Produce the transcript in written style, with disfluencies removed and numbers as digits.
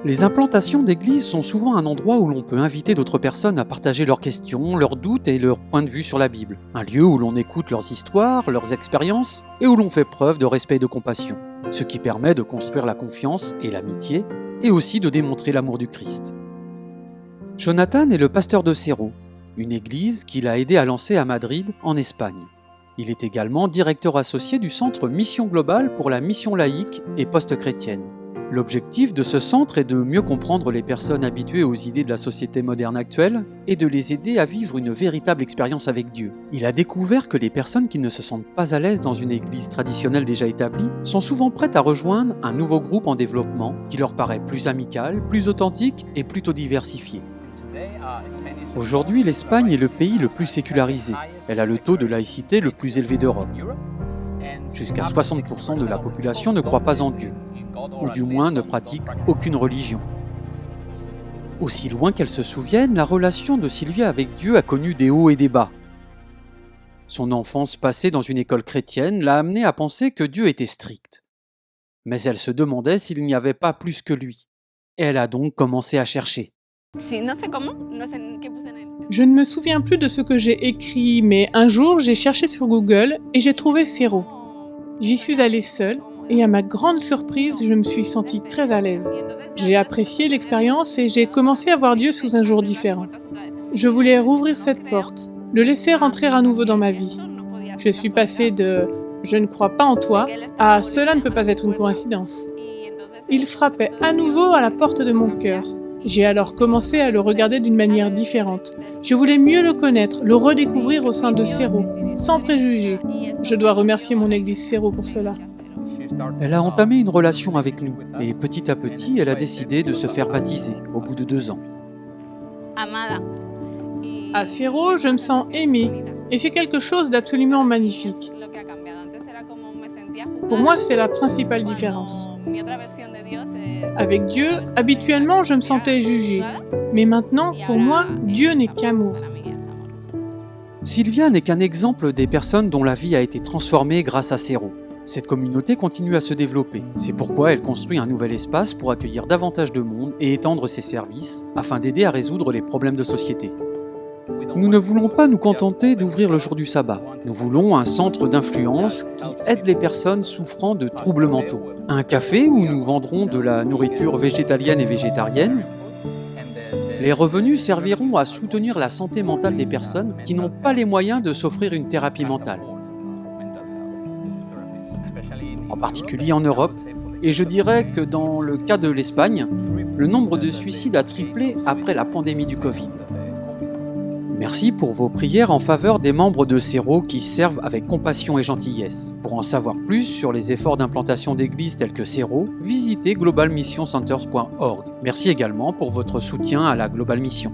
Les implantations d'églises sont souvent un endroit où l'on peut inviter d'autres personnes à partager leurs questions, leurs doutes et leurs points de vue sur la Bible. Un lieu où l'on écoute leurs histoires, leurs expériences et où l'on fait preuve de respect et de compassion. Ce qui permet de construire la confiance et l'amitié et aussi de démontrer l'amour du Christ. Jonathan est le pasteur de Cerro, une église qu'il a aidé à lancer à Madrid, en Espagne. Il est également directeur associé du centre Mission Globale pour la mission laïque et post-chrétienne. L'objectif de ce centre est de mieux comprendre les personnes habituées aux idées de la société moderne actuelle et de les aider à vivre une véritable expérience avec Dieu. Il a découvert que les personnes qui ne se sentent pas à l'aise dans une église traditionnelle déjà établie sont souvent prêtes à rejoindre un nouveau groupe en développement qui leur paraît plus amical, plus authentique et plutôt diversifié. Aujourd'hui, l'Espagne est le pays le plus sécularisé. Elle a le taux de laïcité le plus élevé d'Europe. Jusqu'à 60% de la population ne croit pas en Dieu, ou du moins ne pratique aucune religion. Aussi loin qu'elle se souvienne, la relation de Sylvia avec Dieu a connu des hauts et des bas. Son enfance passée dans une école chrétienne l'a amenée à penser que Dieu était strict. Mais elle se demandait s'il n'y avait pas plus que lui. Et elle a donc commencé à chercher. Je ne me souviens plus de ce que j'ai écrit, mais un jour j'ai cherché sur Google et j'ai trouvé Cerro. J'y suis allée seule et à ma grande surprise, je me suis sentie très à l'aise. J'ai apprécié l'expérience et j'ai commencé à voir Dieu sous un jour différent. Je voulais rouvrir cette porte, le laisser rentrer à nouveau dans ma vie. Je suis passée de « je ne crois pas en toi » à « cela ne peut pas être une coïncidence ». Il frappait à nouveau à la porte de mon cœur. J'ai alors commencé à le regarder d'une manière différente. Je voulais mieux le connaître, le redécouvrir au sein de Cerro, sans préjugés. Je dois remercier mon église Cerro pour cela. Elle a entamé une relation avec nous et petit à petit, elle a décidé de se faire baptiser au bout de 2 ans. À Cerro, je me sens aimée et c'est quelque chose d'absolument magnifique. Pour moi, c'est la principale différence. Avec Dieu, habituellement, je me sentais jugée. Mais maintenant, pour moi, Dieu n'est qu'amour. Sylvia n'est qu'un exemple des personnes dont la vie a été transformée grâce à Cerro. Cette communauté continue à se développer. C'est pourquoi elle construit un nouvel espace pour accueillir davantage de monde et étendre ses services afin d'aider à résoudre les problèmes de société. Nous ne voulons pas nous contenter d'ouvrir le jour du sabbat. Nous voulons un centre d'influence qui aide les personnes souffrant de troubles mentaux. Un café où nous vendrons de la nourriture végétalienne et végétarienne. Les revenus serviront à soutenir la santé mentale des personnes qui n'ont pas les moyens de s'offrir une thérapie mentale. En particulier en Europe, et je dirais que dans le cas de l'Espagne, le nombre de suicides a triplé après la pandémie du Covid. Merci pour vos prières en faveur des membres de Cerro qui servent avec compassion et gentillesse. Pour en savoir plus sur les efforts d'implantation d'églises telles que Cerro, visitez globalmissioncenters.org. Merci également pour votre soutien à la Global Mission.